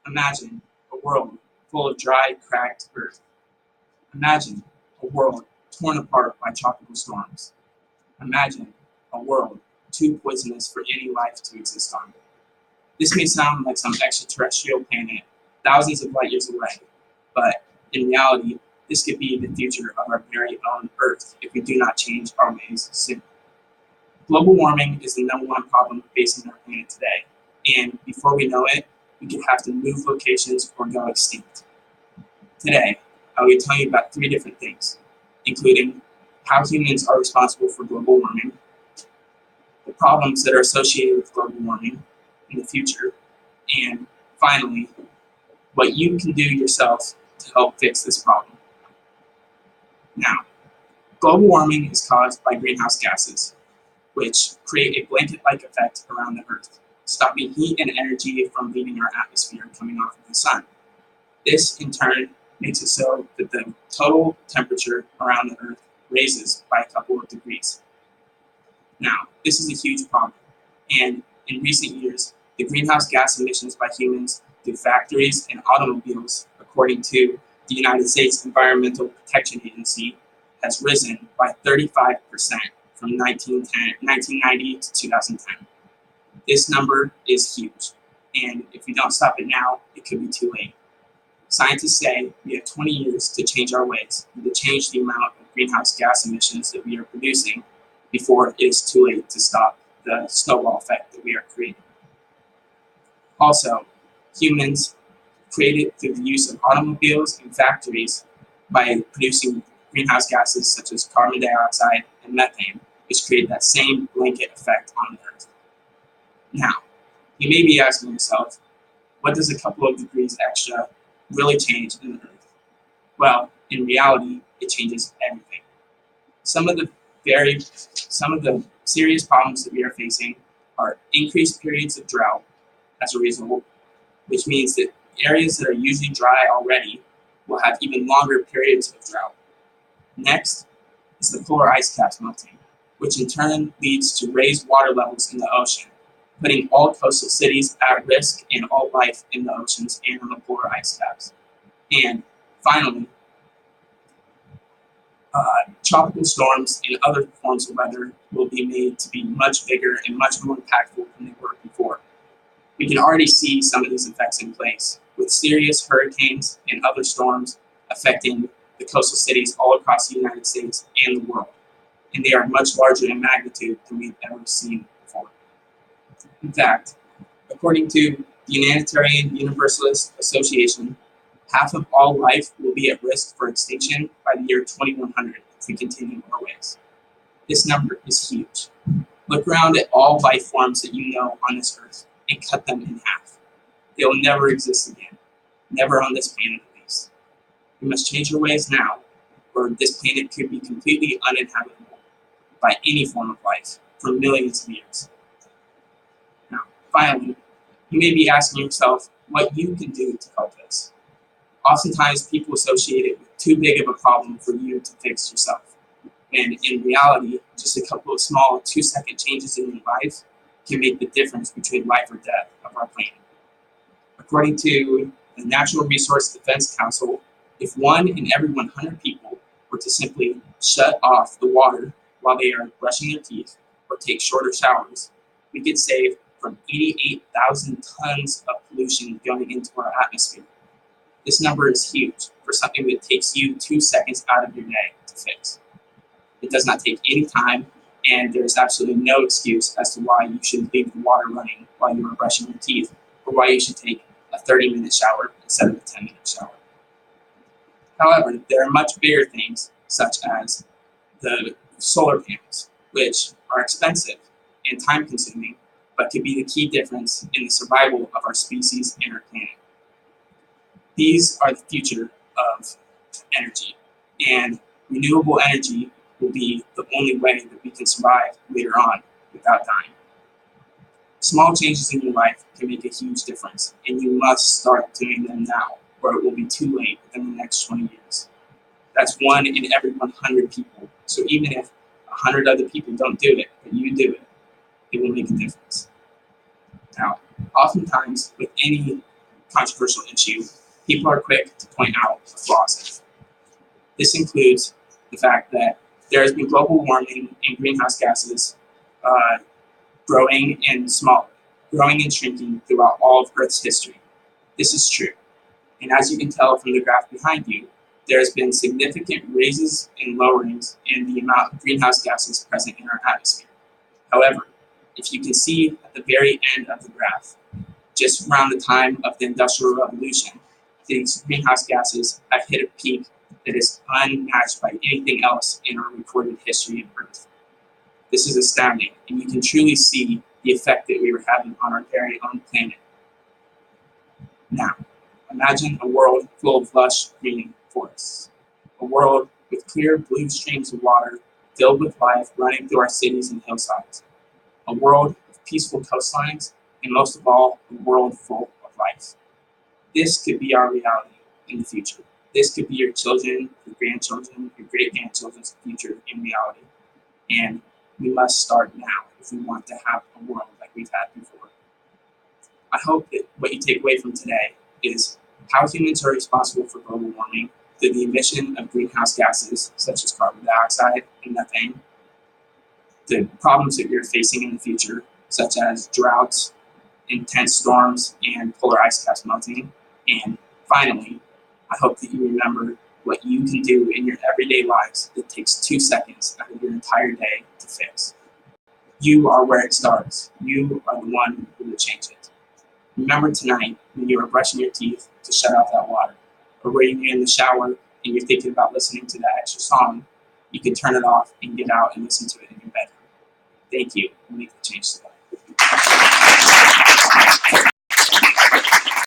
Imagine a world full of dry, cracked earth. Imagine a world torn apart by tropical storms. Imagine a world too poisonous for any life to exist on. This may sound like some extraterrestrial planet thousands of light years away, but in reality, this could be the future of our very own Earth if we do not change our ways soon. Global warming is the number one problem facing our planet today, and before we know it, we could have to move locations or go extinct. Today, I will be telling you about three different things, including how humans are responsible for global warming, the problems that are associated with global warming in the future, and finally, what you can do yourself to help fix this problem. Now, global warming is caused by greenhouse gases, which create a blanket-like effect around the Earth, stopping heat and energy from leaving our atmosphere coming off of the sun. This, in turn, makes it so that the total temperature around the Earth raises by a couple of degrees. Now, this is a huge problem, and in recent years, the greenhouse gas emissions by humans through factories and automobiles, according to the United States Environmental Protection Agency, has risen by 35% from 1990 to 2010. This number is huge, and if we don't stop it now, it could be too late. Scientists say we have 20 years to change our ways and to change the amount of greenhouse gas emissions that we are producing before it is too late to stop the snowball effect that we are creating. Also, humans created through the use of automobiles and factories by producing greenhouse gases such as carbon dioxide and methane, which create that same blanket effect on the Earth. Now, you may be asking yourself, what does a couple of degrees extra really change in the Earth? Well, in reality, it changes everything. Some of the serious problems that we are facing are increased periods of drought as a result, which means that areas that are usually dry already will have even longer periods of drought. Next is the polar ice caps melting, which in turn leads to raised water levels in the ocean, putting all coastal cities at risk and all life in the oceans and on the polar ice caps. And finally, tropical storms and other forms of weather will be made to be much bigger and much more impactful than they were before. We can already see some of these effects in place, with serious hurricanes and other storms affecting the coastal cities all across the United States and the world. And they are much larger in magnitude than we've ever seen before. In fact, according to the Humanitarian Universalist Association, half of all life will be at risk for extinction by the year 2100 if we continue our ways. This number is huge. Look around at all life forms that you know on this Earth and cut them in half. They will never exist again, never on this planet at least. We must change our ways now, or this planet could be completely uninhabitable by any form of life for millions of years. Now, finally, you may be asking yourself what you can do to help this. Oftentimes, people associate it with too big of a problem for you to fix yourself. And in reality, just a couple of small 2-second changes in your life can make the difference between life or death of our planet. According to the Natural Resource Defense Council, if 1 in every 100 people were to simply shut off the water while they are brushing their teeth or take shorter showers, we could save from 88,000 tons of pollution going into our atmosphere. This number is huge for something that takes you 2 seconds out of your day to fix. It does not take any time, and there is absolutely no excuse as to why you should leave the water running while you are brushing your teeth, or why you should take a 30-minute shower instead of a 10-minute shower. However, there are much bigger things, such as the solar panels, which are expensive and time-consuming, but could be the key difference in the survival of our species and our planet. These are the future of energy, and renewable energy will be the only way that we can survive later on without dying. Small changes in your life can make a huge difference, and you must start doing them now, or it will be too late within the next 20 years. That's 1 in every 100 people, so even if 100 other people don't do it, but you do it will make a difference. Now, oftentimes with any controversial issue, people are quick to point out the flaws in it. This includes the fact that there has been global warming and greenhouse gases growing and shrinking throughout all of Earth's history. This is true. And as you can tell from the graph behind you, there has been significant raises and lowerings in the amount of greenhouse gases present in our atmosphere. However, if you can see at the very end of the graph, just around the time of the Industrial Revolution, these greenhouse gases have hit a peak that is unmatched by anything else in our recorded history of Earth. This is astounding, and you can truly see the effect that we were having on our very own planet. Now, imagine a world full of lush green forests, a world with clear blue streams of water filled with life running through our cities and hillsides, a world with peaceful coastlines, and most of all, a world full of life. This could be our reality in the future. This could be your children, your grandchildren, your great-grandchildren's future in reality. And we must start now if we want to have a world like we've had before. I hope that what you take away from today is how humans are responsible for global warming through the emission of greenhouse gases such as carbon dioxide and methane, the problems that you're facing in the future such as droughts, intense storms, and polar ice caps melting, and finally, I hope that you remember what you can do in your everyday lives that takes 2 seconds out of your entire day to fix. You are where it starts. You are the one who will change it. Remember tonight when you are brushing your teeth to shut off that water, or when you're in the shower and you're thinking about listening to that extra song, you can turn it off and get out and listen to it in your bedroom. Thank you, and make the change today.